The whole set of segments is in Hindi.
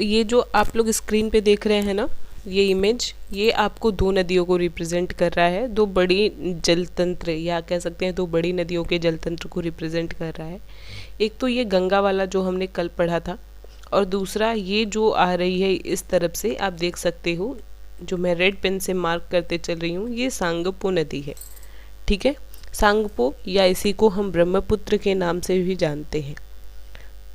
ये जो आप लोग स्क्रीन पे देख रहे हैं ना, ये इमेज, ये आपको दो नदियों को रिप्रेजेंट कर रहा है, दो बड़ी जल तंत्र या कह सकते हैं दो बड़ी नदियों के जल तंत्र को रिप्रेजेंट कर रहा है। एक तो ये गंगा वाला जो हमने कल पढ़ा था, और दूसरा ये जो आ रही है इस तरफ से, आप देख सकते हो जो मैं रेड पेन से मार्क करते चल रही हूँ, ये सांगपो नदी है। ठीक है, सांगपो या इसी को हम ब्रह्मपुत्र के नाम से भी जानते हैं।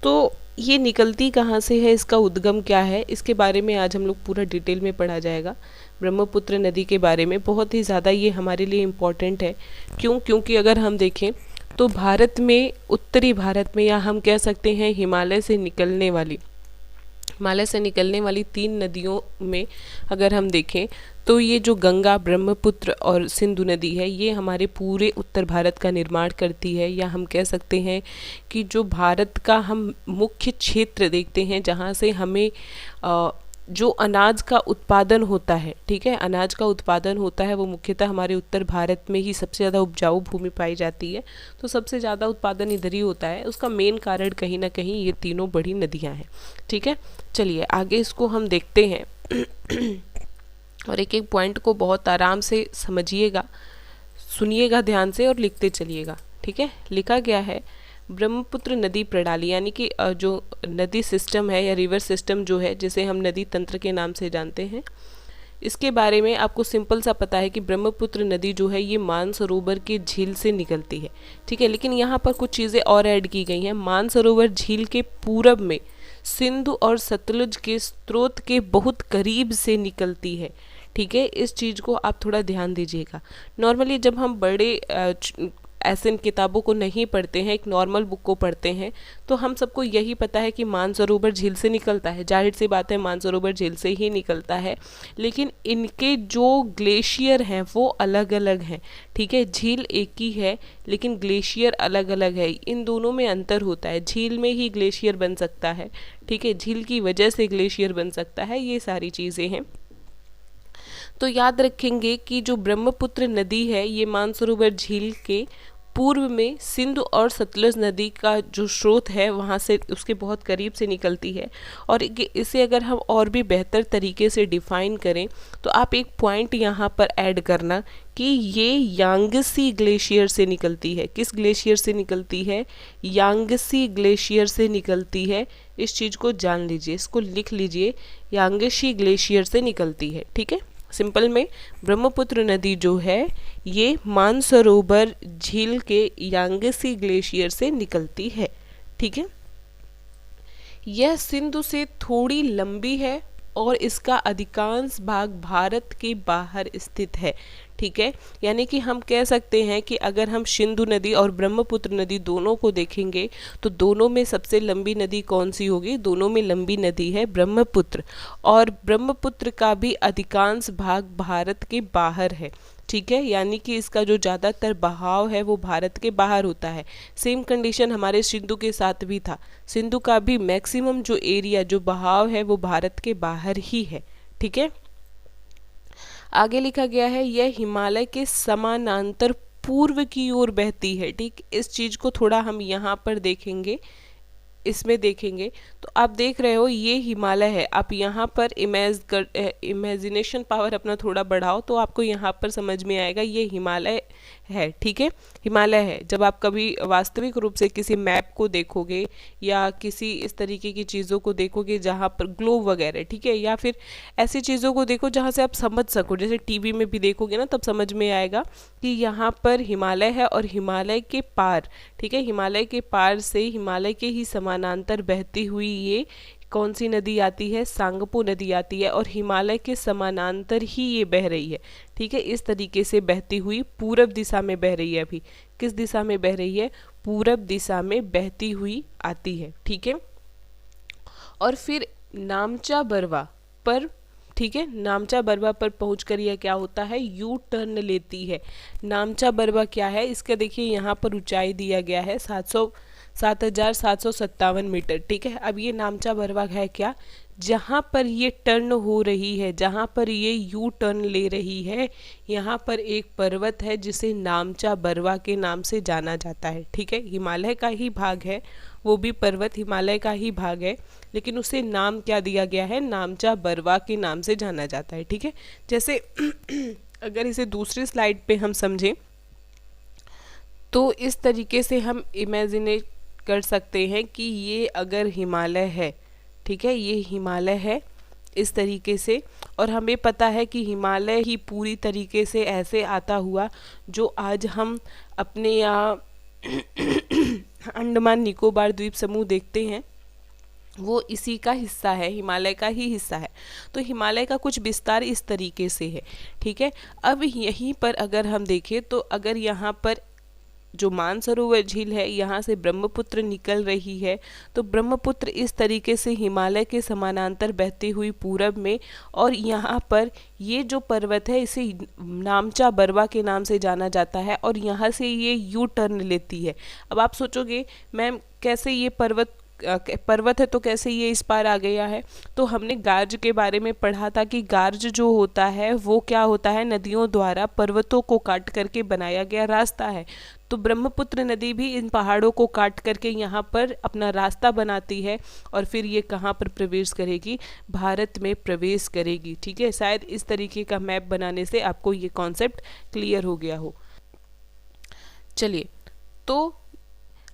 तो ये निकलती कहाँ से है, इसका उद्गम क्या है, इसके बारे में आज हम लोग पूरा डिटेल में पढ़ा जाएगा। ब्रह्मपुत्र नदी के बारे में बहुत ही ज़्यादा ये हमारे लिए इम्पॉर्टेंट है। क्यों? क्योंकि अगर हम देखें तो भारत में, उत्तरी भारत में, या हम कह सकते हैं हिमालय से निकलने वाली 3 नदियों में अगर हम देखें तो ये जो गंगा, ब्रह्मपुत्र और सिंधु नदी है, ये हमारे पूरे उत्तर भारत का निर्माण करती है। या हम कह सकते हैं कि जो भारत का हम मुख्य क्षेत्र देखते हैं जहाँ से हमें जो अनाज का उत्पादन होता है, ठीक है, अनाज का उत्पादन होता है, वो मुख्यतः हमारे उत्तर भारत में ही सबसे ज़्यादा उपजाऊ भूमि पाई जाती है। तो सबसे ज़्यादा उत्पादन इधर ही होता है। उसका मेन कारण कहीं ना कहीं ये तीनों बड़ी नदियाँ हैं। ठीक है, चलिए आगे इसको हम देखते हैं और एक एक पॉइंट को बहुत आराम से समझिएगा, सुनिएगा ध्यान से और लिखते चलिएगा। ठीक है, लिखा गया है ब्रह्मपुत्र नदी प्रणाली, यानी कि जो नदी सिस्टम है या रिवर सिस्टम जो है, जिसे हम नदी तंत्र के नाम से जानते हैं, इसके बारे में आपको सिंपल सा पता है कि ब्रह्मपुत्र नदी जो है ये मानसरोवर की झील से निकलती है। ठीक है, लेकिन यहाँ पर कुछ चीज़ें और ऐड की गई हैं। मानसरोवर झील के पूरब में सिंधु और सतलुज के स्रोत के बहुत करीब से निकलती है। ठीक है, इस चीज़ को आप थोड़ा ध्यान दीजिएगा। नॉर्मली जब हम बड़े ऐसे किताबों को नहीं पढ़ते हैं, एक नॉर्मल बुक को पढ़ते हैं, तो हम सबको यही पता है कि मानसरोवर झील से निकलता है। जाहिर सी बात है, मानसरोवर झील से ही निकलता है, लेकिन इनके जो ग्लेशियर हैं वो अलग अलग हैं। ठीक है, झील एक ही है लेकिन ग्लेशियर अलग अलग है, इन दोनों में अंतर होता है। झील में ही ग्लेशियर बन सकता है, ठीक है, झील की वजह से ग्लेशियर बन सकता है, ये सारी चीज़ें हैं। तो याद रखेंगे कि जो ब्रह्मपुत्र नदी है ये मानसरोवर झील के पूर्व में सिंधु और सतलुज नदी का जो स्रोत है वहाँ से, उसके बहुत करीब से निकलती है। और इसे अगर हम और भी बेहतर तरीके से डिफाइन करें तो आप एक पॉइंट यहाँ पर ऐड करना कि ये यांगसी ग्लेशियर से निकलती है। किस ग्लेशियर से निकलती है? यांगसी ग्लेशियर से निकलती है। इस चीज़ को जान लीजिए, इसको लिख लीजिए, यांगसी ग्लेशियर से निकलती है। ठीक है, सिंपल में ब्रह्मपुत्र नदी जो है ये मानसरोवर झील के यांगसी ग्लेशियर से निकलती है। ठीक है, यह सिंधु से थोड़ी लंबी है और इसका अधिकांश भाग भारत के बाहर स्थित है। ठीक है, यानी कि हम कह सकते हैं कि अगर हम सिंधु नदी और ब्रह्मपुत्र नदी दोनों को देखेंगे तो दोनों में सबसे लंबी नदी कौन सी होगी? दोनों में लंबी नदी है ब्रह्मपुत्र, और ब्रह्मपुत्र का भी अधिकांश भाग भारत के बाहर है। ठीक है, यानी कि इसका जो ज़्यादातर बहाव है वो भारत के बाहर होता है। सेम कंडीशन हमारे सिंधु के साथ भी था। सिंधु का भी मैक्सिमम जो एरिया, जो बहाव है वो भारत के बाहर ही है। ठीक है, आगे लिखा गया है यह हिमालय के समानांतर पूर्व की ओर बहती है। ठीक, इस चीज़ को थोड़ा हम यहाँ पर देखेंगे, इसमें देखेंगे तो आप देख रहे हो ये हिमालय है। आप यहाँ पर इमेजिनेशन पावर अपना थोड़ा बढ़ाओ तो आपको यहाँ पर समझ में आएगा ये हिमालय है। ठीक है, हिमालय है। जब आप कभी वास्तविक रूप से किसी मैप को देखोगे या किसी इस तरीके की चीज़ों को देखोगे जहाँ पर ग्लोब वगैरह, ठीक है, या फिर ऐसी चीज़ों को देखो जहाँ से आप समझ सको, जैसे टीवी में भी देखोगे ना, तब समझ में आएगा कि यहाँ पर हिमालय है और हिमालय के पार, ठीक है, हिमालय के पार से हिमालय के ही समानांतर बहती हुई ये कौन सी नदी आती है? सांगपो नदी आती है, और हिमालय के समानांतर ही ये बह रही है। ठीक है, इस तरीके से बहती हुई पूरब दिशा में बह रही है। अभी किस दिशा में बह रही है? पूरब दिशा में बहती हुई आती है। ठीक है, और फिर नामचा बरवा पर, ठीक है, नामचा बरवा पर पहुंचकर यह क्या होता है? यू टर्न लेती है। नामचा बरवा क्या है? इसका देखिए यहाँ पर ऊंचाई दिया गया है 7,757 मीटर। ठीक है, अब ये नामचा बरवा है क्या, जहाँ पर ये टर्न हो रही है, जहाँ पर ये यू टर्न ले रही है, यहाँ पर एक पर्वत है जिसे नामचा बरवा के नाम से जाना जाता है। ठीक है, हिमालय का ही भाग है, वो भी पर्वत हिमालय का ही भाग है, लेकिन उसे नाम क्या दिया गया है, नामचा बरवा के नाम से जाना जाता है। ठीक है, जैसे अगर इसे दूसरी स्लाइड पे हम समझें तो इस तरीके से हम इमेजिनेट कर सकते हैं कि ये अगर हिमालय है, ठीक है, ये हिमालय है इस तरीके से, और हमें पता है कि हिमालय ही पूरी तरीके से ऐसे आता हुआ जो आज हम अपने यहाँ अंडमान निकोबार द्वीप समूह देखते हैं, वो इसी का हिस्सा है, हिमालय का ही हिस्सा है। तो हिमालय का कुछ विस्तार इस तरीके से है। ठीक है, अब यहीं पर अगर हम देखें तो अगर यहाँ पर जो मानसरोवर झील है, यहाँ से ब्रह्मपुत्र निकल रही है, तो ब्रह्मपुत्र इस तरीके से हिमालय के समानांतर बहती हुई पूरब में, और यहाँ पर ये जो पर्वत है इसे नामचा बरवा के नाम से जाना जाता है, और यहाँ से ये यू टर्न लेती है। अब आप सोचोगे मैम कैसे ये पर्वत है तो कैसे ये इस पार आ गया है, तो हमने गार्ज के बारे में पढ़ा था कि गार्ज जो होता है वो क्या होता है, नदियों द्वारा पर्वतों को काट करके बनाया गया रास्ता है। तो ब्रह्मपुत्र नदी भी इन पहाड़ों को काट करके यहाँ पर अपना रास्ता बनाती है, और फिर ये कहाँ पर प्रवेश करेगी, भारत में प्रवेश करेगी। ठीक है, शायद इस तरीके का मैप बनाने से आपको ये कॉन्सेप्ट क्लियर हो गया हो। चलिए, तो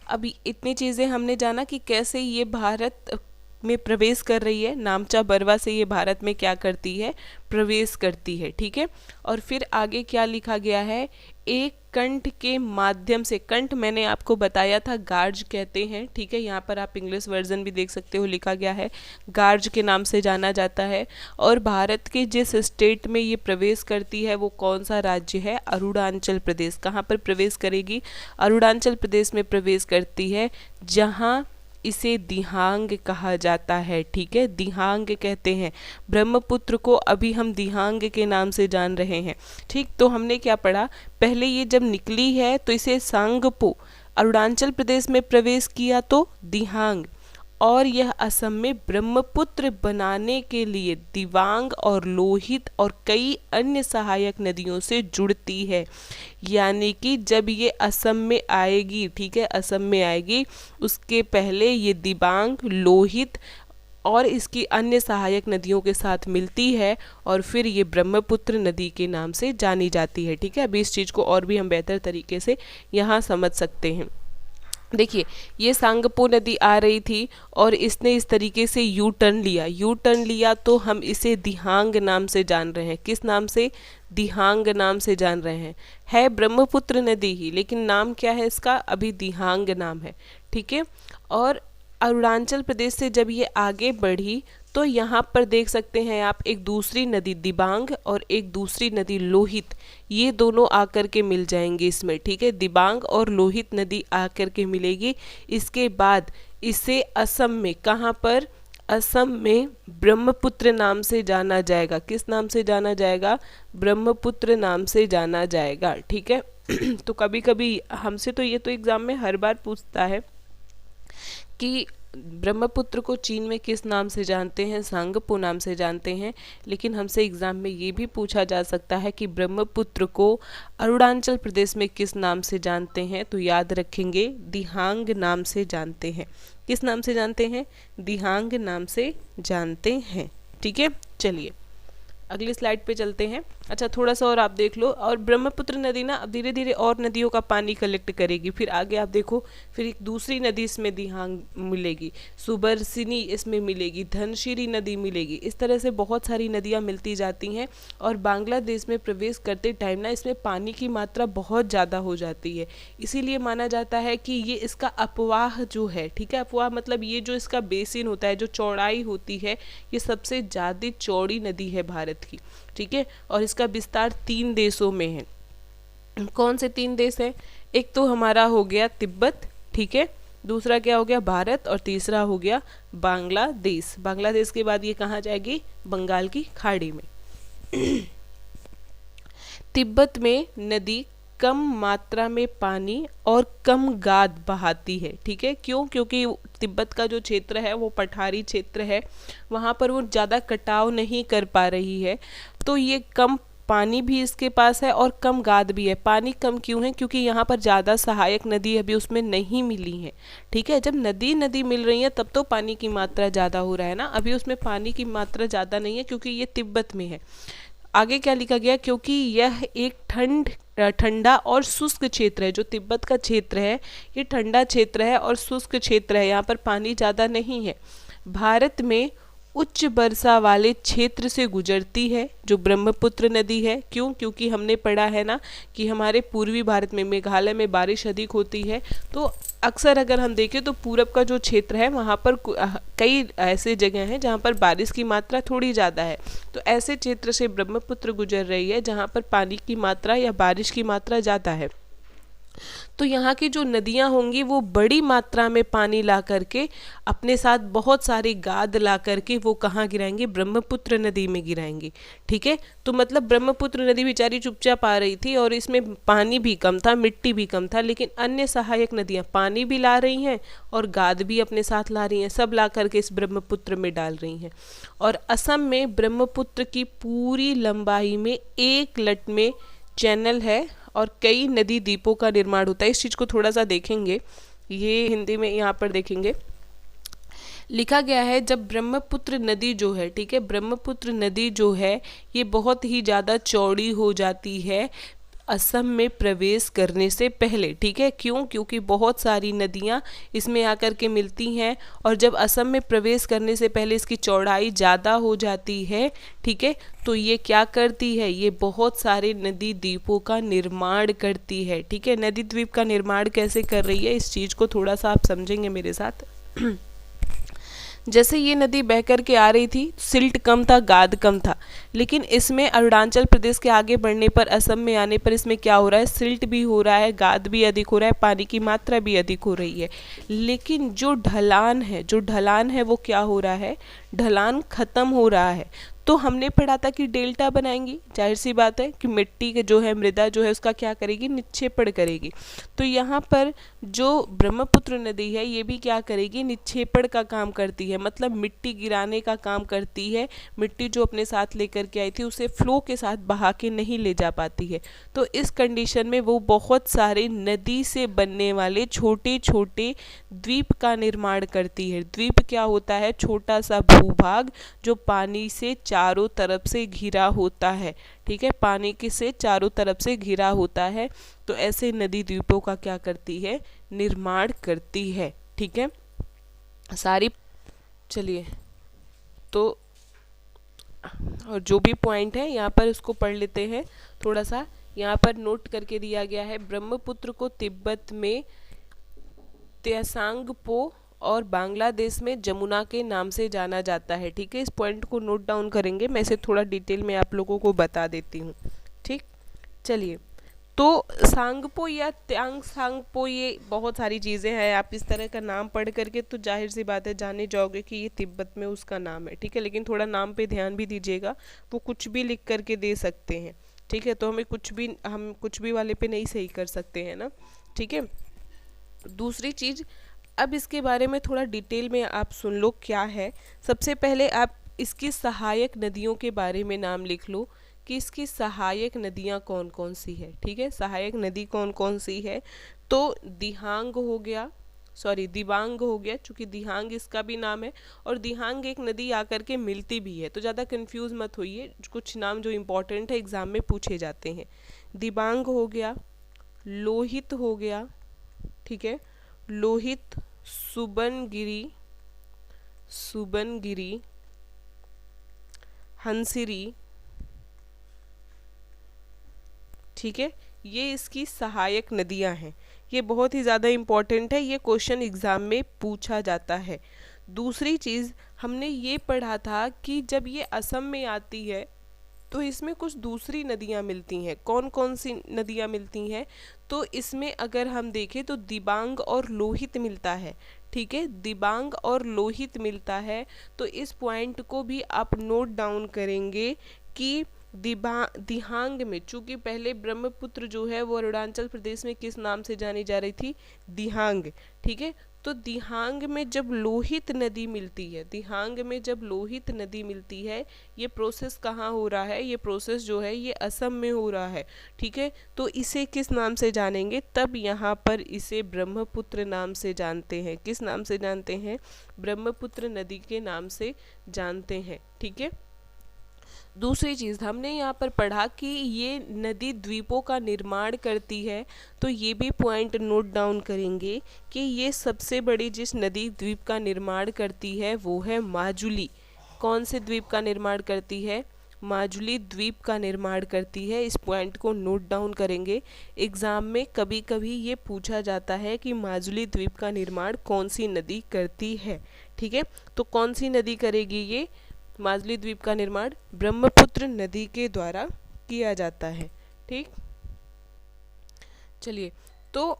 अभी इतनी चीज़ें हमने जाना कि कैसे ये भारत में प्रवेश कर रही है, नामचा बरवा से ये भारत में क्या करती है, प्रवेश करती है। ठीक है, और फिर आगे क्या लिखा गया है, एक कंठ के माध्यम से, कंठ मैंने आपको बताया था गार्ज कहते हैं। ठीक है, यहाँ पर आप इंग्लिश वर्जन भी देख सकते हो, लिखा गया है गार्ज के नाम से जाना जाता है। और भारत के जिस स्टेट में ये प्रवेश करती है वो कौन सा राज्य है, अरुणाचल प्रदेश। कहाँ पर प्रवेश करेगी, अरुणाचल प्रदेश में प्रवेश करती है, जहाँ इसे दिहांग कहा जाता है। ठीक है, दिहांग कहते हैं ब्रह्मपुत्र को, अभी हम दिहांग के नाम से जान रहे हैं। ठीक, तो हमने क्या पढ़ा, पहले ये जब निकली है तो इसे सांगपो, अरुणाचल प्रदेश में प्रवेश किया तो दिहांग, और यह असम में ब्रह्मपुत्र बनाने के लिए दिबांग और लोहित और कई अन्य सहायक नदियों से जुड़ती है। यानी कि जब ये असम में आएगी, ठीक है, असम में आएगी, उसके पहले ये दिबांग, लोहित और इसकी अन्य सहायक नदियों के साथ मिलती है, और फिर ये ब्रह्मपुत्र नदी के नाम से जानी जाती है। ठीक है, अभी इस चीज़ को और भी हम बेहतर तरीके से यहाँ समझ सकते हैं। देखिए, ये सांगपो नदी आ रही थी और इसने इस तरीके से यू टर्न लिया, यू टर्न लिया तो हम इसे दिहांग नाम से जान रहे हैं। किस नाम से, दिहांग नाम से जान रहे हैं। है ब्रह्मपुत्र नदी ही, लेकिन नाम क्या है इसका, अभी दिहांग नाम है। ठीक है, और अरुणाचल प्रदेश से जब ये आगे बढ़ी तो यहाँ पर देख सकते हैं आप, एक दूसरी नदी दिबांग और एक दूसरी नदी लोहित, ये दोनों आकर के मिल जाएंगे इसमें। ठीक है, दिबांग और लोहित नदी आकर के मिलेगी। इसके बाद इसे असम में, कहाँ पर, असम में ब्रह्मपुत्र नाम से जाना जाएगा। किस नाम से जाना जाएगा, ब्रह्मपुत्र नाम से जाना जाएगा। ठीक है, तो कभी कभी हमसे तो ये तो एग्जाम में हर बार पूछता है कि ब्रह्मपुत्र को चीन में किस नाम से जानते हैं, सांगपो नाम से जानते हैं, लेकिन हमसे एग्जाम में ये भी पूछा जा सकता है कि ब्रह्मपुत्र को अरुणाचल प्रदेश में किस नाम से जानते हैं, तो याद रखेंगे दिहांग नाम से जानते हैं। किस नाम से जानते हैं, दिहांग नाम से जानते हैं। ठीक है, चलिए अगली स्लाइड पे चलते हैं। अच्छा, थोड़ा सा और आप देख लो, और ब्रह्मपुत्र नदी ना अब धीरे धीरे और नदियों का पानी कलेक्ट करेगी। फिर आगे आप देखो, फिर एक दूसरी नदी इसमें दिहांग मिलेगी, सुबरसिनी इसमें मिलेगी, धनशिरी नदी मिलेगी। इस तरह से बहुत सारी नदियाँ मिलती जाती हैं, और बांग्लादेश में प्रवेश करते टाइम ना इसमें पानी की मात्रा बहुत ज़्यादा हो जाती है। इसीलिए माना जाता है कि ये इसका अपवाह जो है, ठीक है, अपवाह मतलब ये जो इसका बेसिन होता है, जो चौड़ाई होती है, ये सबसे ज़्यादा चौड़ी नदी है भारत की। ठीक है, और इसका विस्तार 3 देशों में है। कौन से 3 देश हैं, एक तो हमारा हो गया तिब्बत, ठीक है, दूसरा क्या हो गया भारत, और तीसरा हो गया बांग्लादेश। बांग्लादेश के बाद ये कहाँ जाएगी, बंगाल की खाड़ी में। तिब्बत में नदी कम मात्रा में पानी और कम गाद बहाती है। ठीक है, क्यों? क्योंकि तिब्बत का जो क्षेत्र है वो पठारी क्षेत्र है, वहाँ पर वो ज़्यादा कटाव नहीं कर पा रही है, तो ये कम पानी भी इसके पास है और कम गाद भी है। पानी कम क्यों है? क्योंकि यहाँ पर ज़्यादा सहायक नदी अभी उसमें नहीं मिली है। ठीक है, जब नदी मिल रही है तब तो पानी की मात्रा ज़्यादा हो रहा है ना, अभी उसमें पानी की मात्रा ज़्यादा नहीं है क्योंकि ये तिब्बत में है। आगे क्या लिखा गया? क्योंकि यह एक ठंडा और शुष्क क्षेत्र है। जो तिब्बत का क्षेत्र है ये ठंडा क्षेत्र है और शुष्क क्षेत्र है, यहाँ पर पानी ज़्यादा नहीं है। भारत में उच्च वर्षा वाले क्षेत्र से गुजरती है जो ब्रह्मपुत्र नदी है। क्यों? क्योंकि हमने पढ़ा है ना कि हमारे पूर्वी भारत में मेघालय में बारिश अधिक होती है, तो अक्सर अगर हम देखें तो पूरब का जो क्षेत्र है वहाँ पर कई ऐसे जगह हैं जहाँ पर बारिश की मात्रा थोड़ी ज़्यादा है, तो ऐसे क्षेत्र से ब्रह्मपुत्र गुजर रही है जहाँ पर पानी की मात्रा या बारिश की मात्रा ज़्यादा है। तो यहाँ की जो नदियाँ होंगी वो बड़ी मात्रा में पानी ला करके अपने साथ बहुत सारी गाद ला करके वो कहाँ गिराएंगी? ब्रह्मपुत्र नदी में गिराएंगी। ठीक है, तो मतलब ब्रह्मपुत्र नदी बेचारी चुपचाप आ रही थी और इसमें पानी भी कम था, मिट्टी भी कम था, लेकिन अन्य सहायक नदियाँ पानी भी ला रही हैं और गाद भी अपने साथ ला रही हैं, सब ला करके इस ब्रह्मपुत्र में डाल रही हैं। और असम में ब्रह्मपुत्र की पूरी लंबाई में एक लट में चैनल है और कई नदी द्वीपों का निर्माण होता है। इस चीज़ को थोड़ा सा देखेंगे, ये हिंदी में यहाँ पर देखेंगे लिखा गया है। जब ब्रह्मपुत्र नदी जो है, ठीक है, ब्रह्मपुत्र नदी जो है ये बहुत ही ज़्यादा चौड़ी हो जाती है असम में प्रवेश करने से पहले। ठीक है, क्यों? क्योंकि बहुत सारी नदियाँ इसमें आकर के मिलती हैं और जब असम में प्रवेश करने से पहले इसकी चौड़ाई ज़्यादा हो जाती है, ठीक है, तो ये क्या करती है? ये बहुत सारे नदी द्वीपों का निर्माण करती है। ठीक है, नदी द्वीप का निर्माण कैसे कर रही है इस चीज़ को थोड़ा सा आप समझेंगे मेरे साथ। जैसे ये नदी बह कर के आ रही थी, सिल्ट कम था, गाद कम था, लेकिन इसमें अरुणाचल प्रदेश के आगे बढ़ने पर, असम में आने पर इसमें क्या हो रहा है? सिल्ट भी हो रहा है, गाद भी अधिक हो रहा है, पानी की मात्रा भी अधिक हो रही है। लेकिन जो ढलान है वो क्या हो रहा है? ढलान खत्म हो रहा है। तो हमने पढ़ा था कि डेल्टा बनाएंगी, जाहिर सी बात है कि मिट्टी के जो है, मृदा जो है उसका क्या करेगी? निक्षेपण करेगी। तो यहाँ पर जो ब्रह्मपुत्र नदी है ये भी क्या करेगी? निक्षेपण का काम करती है, मतलब मिट्टी गिराने का काम करती है। मिट्टी जो अपने साथ लेकर के आई थी उसे फ्लो के साथ बहा के नहीं ले जा पाती है। तो इस कंडीशन में वो बहुत सारे नदी से बनने वाले छोटे छोटे द्वीप का निर्माण करती है। द्वीप क्या होता है? छोटा सा भूभाग जो पानी से चारों तरफ से घिरा होता है। ठीक है, पानी के से चारों तरफ से घिरा होता है, तो ऐसे नदी द्वीपों का क्या करती है? निर्माण करती है। ठीक है, सारी चलिए तो और जो भी पॉइंट है यहाँ पर उसको पढ़ लेते हैं थोड़ा सा। यहाँ पर नोट करके दिया गया है, ब्रह्मपुत्र को तिब्बत में त्सांगपो और बांग्लादेश में जमुना के नाम से जाना जाता है। ठीक है, इस पॉइंट को नोट डाउन करेंगे, मैं इसे थोड़ा डिटेल में आप लोगों को बता देती हूँ। ठीक, चलिए तो सांगपो या त्यांग सांगपो, ये बहुत सारी चीज़ें हैं, आप इस तरह का नाम पढ़ करके तो जाहिर सी बात है जाने जाओगे कि ये तिब्बत में उसका नाम है। ठीक है, लेकिन थोड़ा नाम पे ध्यान भी दीजिएगा, वो कुछ भी लिख करके दे सकते हैं। ठीक है, तो हम कुछ भी वाले पे नहीं सही कर सकते हैं ना। ठीक है, दूसरी चीज़, अब इसके बारे में थोड़ा डिटेल में आप सुन लो क्या है। सबसे पहले आप इसकी सहायक नदियों के बारे में नाम लिख लो कि इसकी सहायक नदियाँ कौन कौन सी है। ठीक है, सहायक नदी कौन कौन सी है? तो दिहांग हो गया, दिबांग हो गया, चूँकि दिहांग इसका भी नाम है और दिहांग एक नदी आकर के मिलती भी है, तो ज़्यादा कंफ्यूज मत होइए, कुछ नाम जो इम्पोर्टेंट है एग्ज़ाम में पूछे जाते हैं। दिबांग हो गया, लोहित हो गया, ठीक है, लोहित, सुबनगिरी, हंसिरी, ठीक है, ये इसकी सहायक नदियां हैं। ये बहुत ही ज़्यादा इम्पॉर्टेंट है, ये क्वेश्चन एग्ज़ाम में पूछा जाता है। दूसरी चीज़ हमने ये पढ़ा था कि जब ये असम में आती है तो इसमें कुछ दूसरी नदियाँ मिलती हैं। कौन कौन सी नदियाँ मिलती हैं? तो इसमें अगर हम देखें तो दिबांग और लोहित मिलता है। ठीक है, दिबांग और लोहित मिलता है, तो इस पॉइंट को भी आप नोट डाउन करेंगे कि दिहांग में, चूंकि पहले ब्रह्मपुत्र जो है वो अरुणाचल प्रदेश में किस नाम से जानी जा रही थी, दिहांग, ठीक है। तो दिहांग में जब लोहित नदी मिलती है, दिहांग में जब लोहित नदी मिलती है, ये प्रोसेस कहाँ हो रहा है, ये प्रोसेस जो है ये असम में हो रहा है, ठीक है। तो इसे किस नाम से जानेंगे, तब यहाँ पर इसे ब्रह्मपुत्र नाम से जानते हैं। किस नाम से जानते हैं, ब्रह्मपुत्र नदी के नाम से जानते हैं, ठीक है। दूसरी चीज़ हमने यहाँ पर पढ़ा कि ये नदी द्वीपों का निर्माण करती है, तो ये भी पॉइंट नोट डाउन करेंगे कि ये सबसे बड़ी जिस नदी द्वीप का निर्माण करती है वो है माजुली। कौन से द्वीप का निर्माण करती है, माजुली द्वीप का निर्माण करती है। इस पॉइंट को नोट डाउन करेंगे। एग्ज़ाम में कभी कभी ये पूछा जाता है कि माजुली द्वीप का निर्माण कौन सी नदी करती है, ठीक है। तो कौन सी नदी करेगी ये, माजुली द्वीप का निर्माण ब्रह्मपुत्र नदी के द्वारा किया जाता है, ठीक। चलिए, तो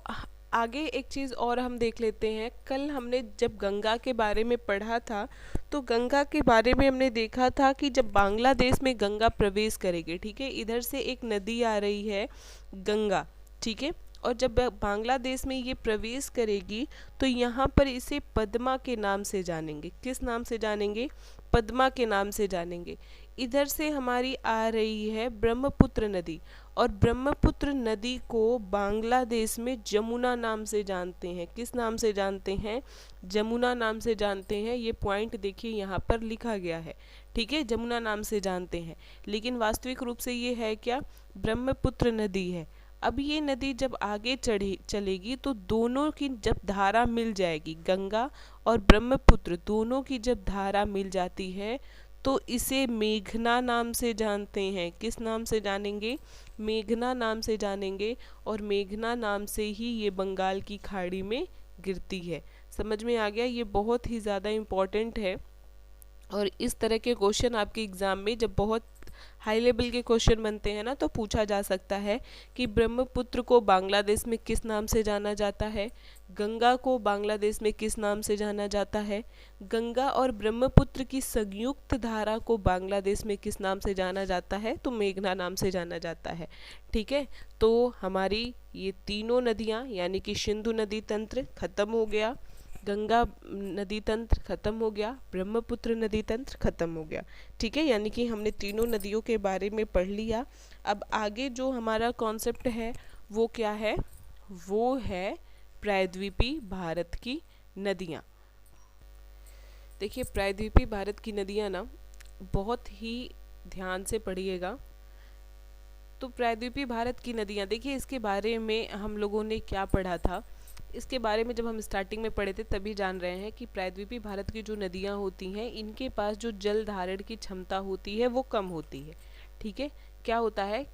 आगे एक चीज़ और हम देख लेते हैं। कल हमने जब गंगा के बारे में पढ़ा था, तो गंगा के बारे में हमने देखा था कि जब बांग्लादेश में गंगा प्रवेश करेगी, ठीक है, इधर से एक नदी आ रही है गंगा, ठीक है, और जब बांग्लादेश में ये प्रवेश करेगी तो यहाँ पर इसे पद्मा के नाम से जानेंगे। किस नाम से जानेंगे, पद्मा के नाम से जानेंगे। इधर से हमारी आ रही है ब्रह्मपुत्र नदी, और ब्रह्मपुत्र नदी को बांग्लादेश में जमुना नाम से जानते हैं। किस नाम से जानते हैं, जमुना नाम से जानते हैं। ये पॉइंट देखिए यहाँ पर लिखा गया है, ठीक है, जमुना नाम से जानते हैं, लेकिन वास्तविक रूप से ये है क्या, ब्रह्मपुत्र नदी है। अब ये नदी जब आगे चलेगी तो दोनों की जब धारा मिल जाएगी, गंगा और ब्रह्मपुत्र दोनों की जब धारा मिल जाती है तो इसे मेघना नाम से जानते हैं। किस नाम से जानेंगे, मेघना नाम से जानेंगे, और मेघना नाम से ही ये बंगाल की खाड़ी में गिरती है। समझ में आ गया, ये बहुत ही ज़्यादा इम्पॉर्टेंट है। और इस तरह के क्वेश्चन आपके एग्ज़ाम में जब बहुत हाई लेवल के क्वेश्चन बनते हैं ना, तो पूछा जा सकता है कि ब्रह्मपुत्र को बांग्लादेश में किस नाम से जाना जाता है, गंगा को बांग्लादेश में किस नाम से जाना जाता है, गंगा और ब्रह्मपुत्र की संयुक्त धारा को बांग्लादेश में किस नाम से जाना जाता है, तो मेघना नाम से जाना जाता है, ठीक है। तो हमारी ये तीनों नदियाँ यानी कि सिंधु नदी तंत्र खत्म हो गया, गंगा नदी तंत्र खत्म हो गया, ब्रह्मपुत्र नदी तंत्र खत्म हो गया, ठीक है। यानी कि हमने तीनों नदियों के बारे में पढ़ लिया। अब आगे जो हमारा कॉन्सेप्ट है वो क्या है, वो है प्रायद्वीपीय भारत की नदियाँ। देखिए, प्रायद्वीपीय भारत की नदियाँ ना बहुत ही ध्यान से पढ़िएगा। तो प्रायद्वीपीय भारत की नदियाँ, देखिए इसके बारे में हम लोगों ने क्या पढ़ा था, इसके बारे में जब हम स्टार्टिंग में पढ़े थे तभी जान रहे हैं कि प्रायद्वीपीय भारत की जो नदियाँ होती हैं इनके पास जो जल धारण की क्षमता होती है वो कम होती है, ठीक है। क्या होता है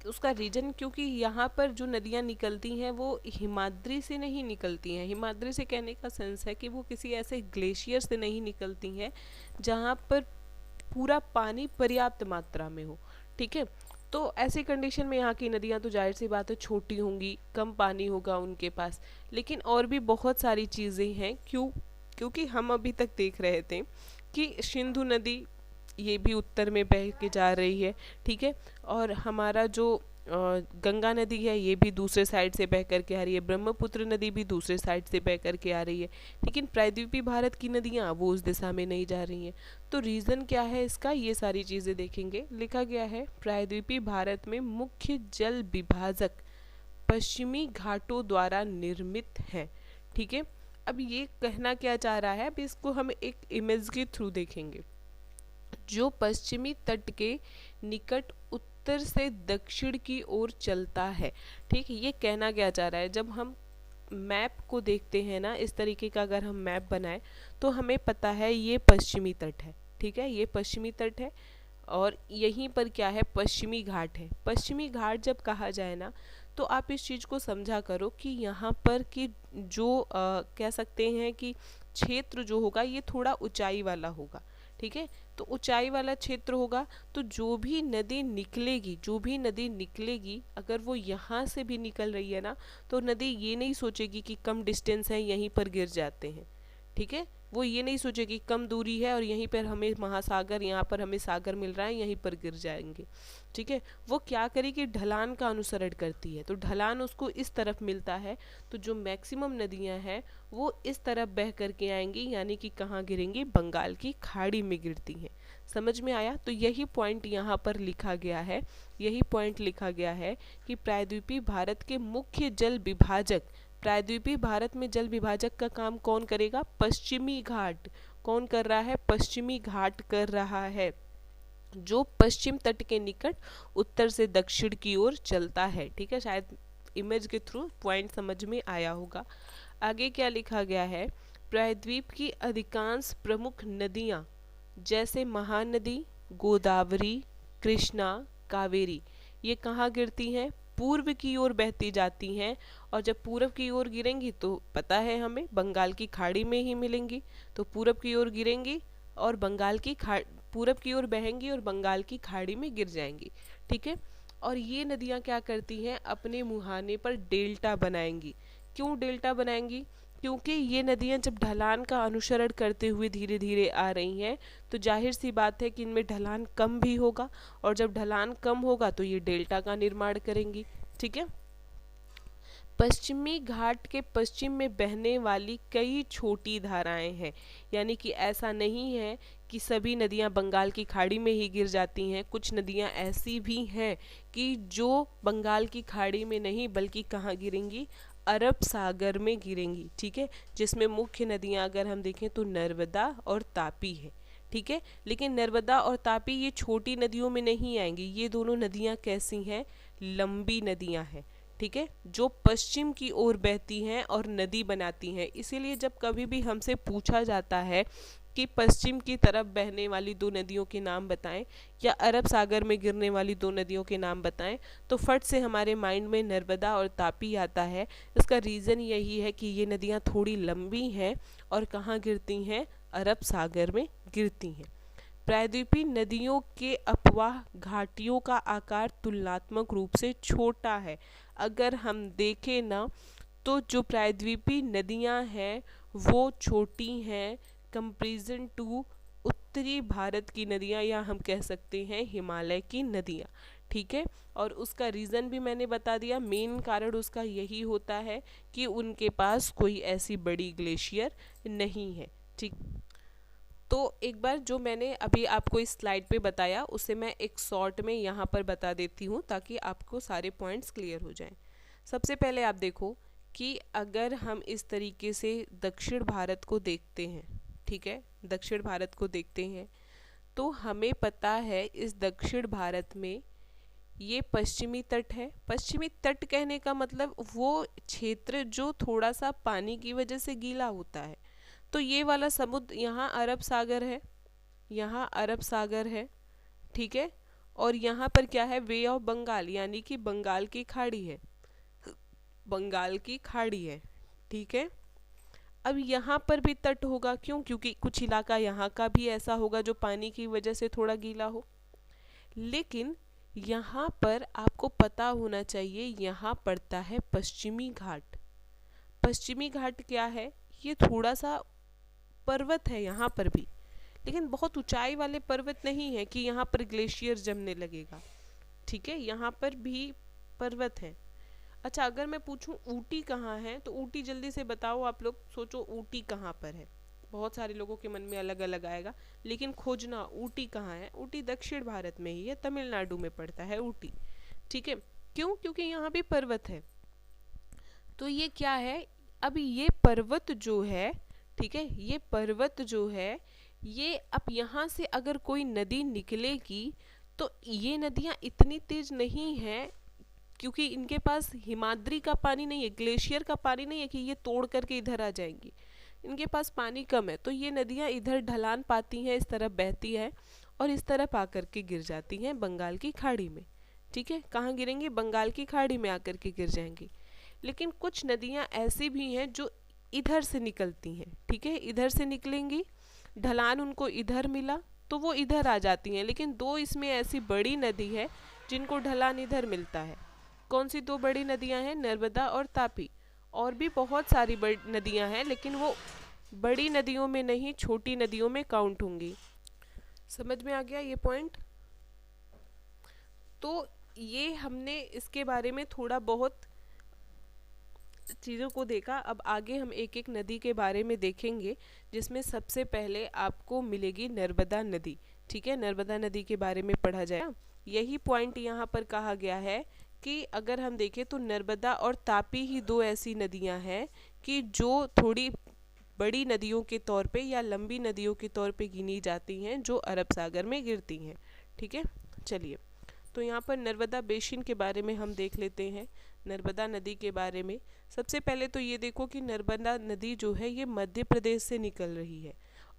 उसका रीजन, क्योंकि यहाँ पर जो नदियाँ निकलती हैं वो हिमाद्री से नहीं निकलती हैं। हिमाद्री से कहने का सेंस है कि वो किसी ऐसे ग्लेशियर से नहीं निकलती हैं जहाँ पर पूरा पानी पर्याप्त मात्रा में हो, ठीक है। तो ऐसी कंडीशन में यहाँ की नदियाँ तो जाहिर सी बात है छोटी होंगी, कम पानी होगा उनके पास। लेकिन और भी बहुत सारी चीज़ें हैं, क्योंकि हम अभी तक देख रहे थे कि सिंधु नदी ये भी उत्तर में बह के जा रही है, ठीक है, और हमारा जो गंगा नदी है ये भी दूसरे साइड से बह कर के आ रही है, ब्रह्मपुत्र नदी भी दूसरे साइड से बह कर के आ रही है, लेकिन प्रायद्वीपीय भारत की नदियाँ वो उस दिशा में नहीं जा रही हैं। तो रीज़न क्या है इसका, ये सारी चीज़ें देखेंगे। लिखा गया है प्रायद्वीपीय भारत में मुख्य जल विभाजक पश्चिमी घाटों द्वारा निर्मित है, ठीक है। अब ये कहना क्या चाह रहा है, अब इसको हम एक इमेज के थ्रू देखेंगे। जो पश्चिमी तट के निकट उत्तर से दक्षिण की ओर चलता है, ठीक है। ये कहना क्या चाह रहा है, जब हम मैप को देखते हैं ना, इस तरीके का अगर हम मैप बनाएं तो हमें पता है ये पश्चिमी तट है, ठीक है, ये पश्चिमी तट है, और यहीं पर क्या है, पश्चिमी घाट है। पश्चिमी घाट जब कहा जाए ना, तो आप इस चीज़ को समझा करो कि यहाँ पर कि जो कह सकते हैं कि क्षेत्र जो होगा ये थोड़ा ऊंचाई वाला होगा, ठीक है। तो ऊंचाई वाला क्षेत्र होगा, तो जो भी नदी निकलेगी अगर वो यहाँ से भी निकल रही है ना, तो नदी ये नहीं सोचेगी कि कम डिस्टेंस है यहीं पर गिर जाते हैं, ठीक है। वो ये नहीं सोचे कि कम दूरी है और यहीं पर हमें महासागर, यहाँ पर हमें सागर मिल रहा है, यहीं पर गिर जाएंगे। ठीक है, वो क्या करे कि ढलान का अनुसरण करती है, तो ढलान उसको इस तरफ मिलता है, तो जो मैक्सिमम नदियाँ हैं वो इस तरफ बह करके आएंगी, यानी कि कहाँ गिरेंगी, बंगाल की खाड़ी में गिरती हैं। समझ में आया? तो यही पॉइंट यहाँ पर लिखा गया है, यही पॉइंट लिखा गया है कि प्रायद्वीपीय भारत के मुख्य जल विभाजक, प्रायद्वीपीय भारत में जल विभाजक का काम कौन करेगा, पश्चिमी घाट। कौन कर रहा है, पश्चिमी घाट कर रहा है, जो पश्चिम तट के निकट उत्तर से दक्षिण की ओर चलता है। ठीक है, शायद इमेज के थ्रू पॉइंट समझ में आया होगा। आगे क्या लिखा गया है, प्रायद्वीप की अधिकांश प्रमुख नदियाँ जैसे महानदी, गोदावरी, कृष्णा, कावेरी, ये कहाँ गिरती हैं, पूर्व की ओर बहती जाती हैं, और जब पूर्व की ओर गिरेंगी तो पता है हमें बंगाल की खाड़ी में ही मिलेंगी, तो पूर्व की ओर गिरेंगी और बंगाल की पूरब की ओर बहेंगी और बंगाल की खाड़ी में गिर जाएंगी। ठीक है, और ये नदियाँ क्या करती हैं, अपने मुहाने पर डेल्टा बनाएंगी। क्यों डेल्टा बनाएंगी, क्योंकि ये नदियाँ जब ढलान का अनुसरण करते हुए धीरे धीरे आ रही हैं, तो जाहिर सी बात है कि इनमें ढलान कम भी होगा, और जब ढलान कम होगा तो ये डेल्टा का निर्माण करेंगी। ठीक है, पश्चिमी घाट के पश्चिम में बहने वाली कई छोटी धाराएं हैं, यानी कि ऐसा नहीं है कि सभी नदियां बंगाल की खाड़ी में ही गिर जाती हैं, कुछ नदियां ऐसी भी हैं कि जो बंगाल की खाड़ी में नहीं बल्कि कहाँ गिरेंगी, अरब सागर में गिरेंगी। ठीक है, जिसमें मुख्य नदियां अगर हम देखें तो नर्मदा और तापी है। ठीक है, लेकिन नर्मदा और तापी ये छोटी नदियों में नहीं आएंगी, ये दोनों नदियां कैसी हैं, लंबी नदियां हैं। ठीक है, जो पश्चिम की ओर बहती हैं और नदी बनाती हैं। इसीलिए जब कभी भी हमसे पूछा जाता है कि पश्चिम की तरफ बहने वाली दो नदियों के नाम बताएं या अरब सागर में गिरने वाली दो नदियों के नाम बताएं, तो फट से हमारे माइंड में नर्मदा और तापी आता है। इसका रीज़न यही है कि ये नदियाँ थोड़ी लंबी हैं और कहाँ गिरती हैं, अरब सागर में गिरती हैं। प्रायद्वीपीय नदियों के अपवाह घाटियों का आकार तुलनात्मक रूप से छोटा है। अगर हम देखें ना, तो जो प्रायद्वीपीय नदियां हैं वो छोटी हैं कंपेरिजन टू उत्तरी भारत की नदियां, या हम कह सकते हैं हिमालय की नदियां। ठीक है, और उसका रीज़न भी मैंने बता दिया, मेन कारण उसका यही होता है कि उनके पास कोई ऐसी बड़ी ग्लेशियर नहीं है। ठीक, तो एक बार जो मैंने अभी आपको इस स्लाइड पे बताया उसे मैं एक शॉर्ट में यहाँ पर बता देती हूँ ताकि आपको सारे पॉइंट्स क्लियर हो जाएं। सबसे पहले आप देखो कि अगर हम इस तरीके से दक्षिण भारत को देखते हैं, ठीक है, दक्षिण भारत को देखते हैं, तो हमें पता है इस दक्षिण भारत में ये पश्चिमी तट है। पश्चिमी तट कहने का मतलब वो क्षेत्र जो थोड़ा सा पानी की वजह से गीला होता है। तो ये वाला समुद्र, यहाँ अरब सागर है, यहाँ अरब सागर है। ठीक है, और यहाँ पर क्या है, वे ऑफ बंगाल, यानी कि बंगाल की खाड़ी है, बंगाल की खाड़ी है। ठीक है, अब यहाँ पर भी तट होगा, क्यों, क्योंकि कुछ इलाका यहाँ का भी ऐसा होगा जो पानी की वजह से थोड़ा गीला हो। लेकिन यहाँ पर आपको पता होना चाहिए, यहाँ पड़ता है पश्चिमी घाट। पश्चिमी घाट क्या है, ये थोड़ा सा पर्वत है यहाँ पर भी, लेकिन बहुत ऊंचाई वाले पर्वत नहीं है कि यहाँ पर ग्लेशियर जमने लगेगा। ठीक है, यहाँ पर भी पर्वत है। अच्छा, अगर मैं पूछूं ऊटी कहाँ है, तो ऊटी जल्दी से बताओ, आप लोग सोचो ऊटी कहाँ पर है। बहुत सारे लोगों के मन में अलग अलग आएगा, लेकिन खोजना ऊटी कहाँ है। ऊटी दक्षिण भारत में ही है, तमिलनाडु में पड़ता है ऊटी। ठीक है, क्यों, क्योंकि यहाँ भी पर्वत है। तो ये क्या है, अब ये पर्वत जो है, ठीक है, ये पर्वत जो है, ये अब यहाँ से अगर कोई नदी निकलेगी तो ये नदियाँ इतनी तेज नहीं है, क्योंकि इनके पास हिमाद्री का पानी नहीं है, ग्लेशियर का पानी नहीं है कि ये तोड़ करके इधर आ जाएंगी। इनके पास पानी कम है, तो ये नदियाँ इधर ढलान पाती हैं, इस तरफ बहती है और इस तरफ आकर के गिर जाती हैं बंगाल की खाड़ी में। ठीक है, कहाँ गिरेंगी, बंगाल की खाड़ी में आकर के गिर जाएंगी। लेकिन कुछ नदियाँ ऐसी भी हैं जो इधर से निकलती हैं। ठीक है, इधर से निकलेंगी, ढलान उनको इधर मिला तो वो इधर आ जाती हैं। लेकिन दो इसमें ऐसी बड़ी नदी है जिनको ढलान इधर मिलता है। कौन सी दो बड़ी नदियां हैं, नर्मदा और तापी। और भी बहुत सारी बड़ी नदियां हैं, लेकिन वो बड़ी नदियों में नहीं, छोटी नदियों में काउंट होंगी। समझ में आ गया ये पॉइंट? तो ये हमने इसके बारे में थोड़ा बहुत चीज़ों को देखा। अब आगे हम एक एक नदी के बारे में देखेंगे, जिसमें सबसे पहले आपको मिलेगी नर्मदा नदी। ठीक है, नर्मदा नदी के बारे में पढ़ा जाए। यही पॉइंट यहाँ पर कहा गया है कि अगर हम देखें तो नर्मदा और तापी ही दो ऐसी नदियाँ हैं कि जो थोड़ी बड़ी नदियों के तौर पे या लंबी नदियों के तौर पे गिनी जाती हैं, जो अरब सागर में गिरती हैं। ठीक है, चलिए, तो यहाँ पर नर्मदा बेसिन के बारे में हम देख लेते हैं। नर्मदा नदी के बारे में सबसे पहले तो ये देखो कि नर्मदा नदी जो है ये मध्य प्रदेश से निकल रही है,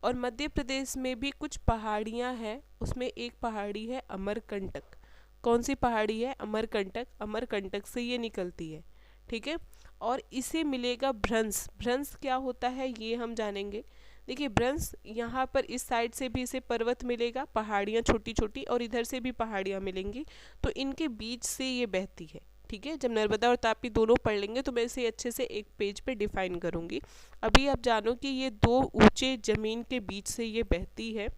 और मध्य प्रदेश में भी कुछ पहाड़ियाँ हैं। उसमें एक पहाड़ी है अमरकंटक। कौन सी पहाड़ी है? अमरकंटक। अमरकंटक से ये निकलती है। ठीक है, और इसे मिलेगा भ्रंश। भ्रंश क्या होता है ये हम जानेंगे। देखिए, भ्रंश यहाँ पर इस साइड से भी इसे पर्वत मिलेगा, पहाड़ियाँ छोटी छोटी, और इधर से भी पहाड़ियाँ मिलेंगी, तो इनके बीच से ये बहती है। ठीक है, जब नर्मदा और तापी दोनों पढ़ लेंगे तो मैं इसे अच्छे से एक पेज पे डिफाइन करूँगी। अभी आप जानो कि ये दो ऊंचे जमीन के बीच से ये बहती है,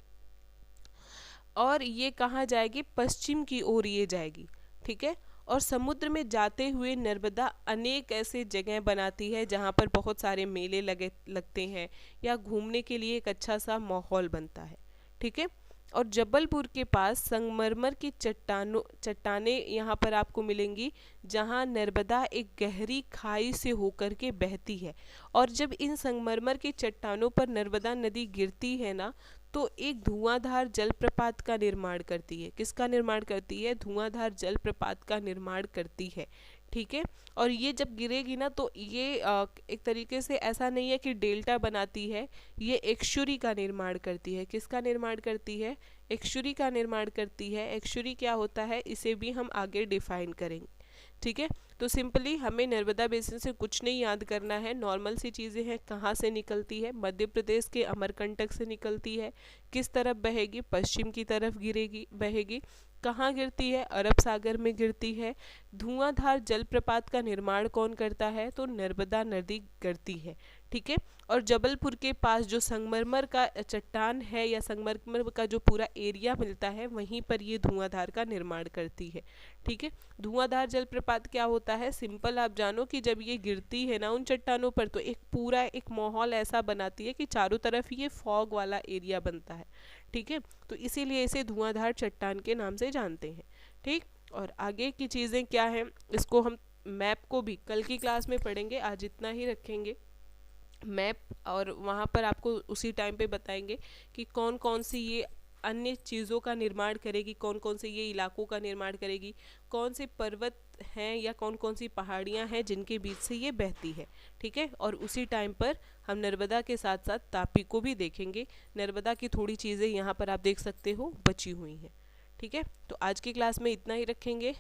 और ये कहाँ जाएगी? पश्चिम की ओर ये जाएगी। ठीक है, और समुद्र में जाते हुए नर्मदा अनेक ऐसे जगह बनाती है जहाँ पर बहुत सारे मेले लगते हैं, या घूमने के लिए एक अच्छा सा माहौल बनता है। ठीक है, और जबलपुर के पास संगमरमर की चट्टानें यहाँ पर आपको मिलेंगी, जहाँ नर्मदा एक गहरी खाई से होकर के बहती है। और जब इन संगमरमर की चट्टानों पर नर्मदा नदी गिरती है ना, तो एक धुआंधार जलप्रपात का निर्माण करती है। किसका निर्माण करती है? धुआंधार जलप्रपात का निर्माण करती है। ठीक है, और ये जब गिरेगी ना तो ये एक तरीके से ऐसा नहीं है कि डेल्टा बनाती है, ये एक्शुरी का निर्माण करती है। किसका निर्माण करती है? एक्शुरी का निर्माण करती है। एक्शुरी क्या होता है इसे भी हम आगे डिफाइन करेंगे। ठीक है, तो सिंपली हमें नर्मदा बेसिन से कुछ नहीं याद करना है, नॉर्मल सी चीज़ें हैं। कहाँ से निकलती है? मध्य प्रदेश के अमरकंटक से निकलती है। किस तरफ बहेगी? पश्चिम की तरफ गिरेगी, बहेगी। कहाँ गिरती है? अरब सागर में गिरती है। धुआंधार जलप्रपात का निर्माण कौन करता है? तो नर्मदा नदी करती है। ठीक है, और जबलपुर के पास जो संगमरमर का चट्टान है या संगमरमर का जो पूरा एरिया मिलता है, वहीं पर ये धुआंधार का निर्माण करती है। ठीक है, धुआंधार जलप्रपात क्या होता है? सिंपल आप जानो कि जब ये गिरती है ना उन चट्टानों पर, तो एक पूरा एक माहौल ऐसा बनाती है कि चारों तरफ ये फॉग वाला एरिया बनता है। ठीक है, तो इसीलिए इसे धुआंधार चट्टान के नाम से जानते हैं। ठीक, और आगे की चीज़ें क्या हैं, इसको हम मैप को भी कल की क्लास में पढ़ेंगे, आज इतना ही रखेंगे मैप, और वहाँ पर आपको उसी टाइम पे बताएंगे कि कौन कौन सी ये अन्य चीज़ों का निर्माण करेगी, कौन कौन से ये इलाकों का निर्माण करेगी, कौन से पर्वत हैं या कौन कौन सी पहाड़ियाँ हैं जिनके बीच से ये बहती है। ठीक है, और उसी टाइम पर हम नर्मदा के साथ साथ तापी को भी देखेंगे। नर्मदा की थोड़ी चीज़ें यहाँ पर आप देख सकते हो बची हुई हैं। ठीक है, तो आज की क्लास में इतना ही रखेंगे।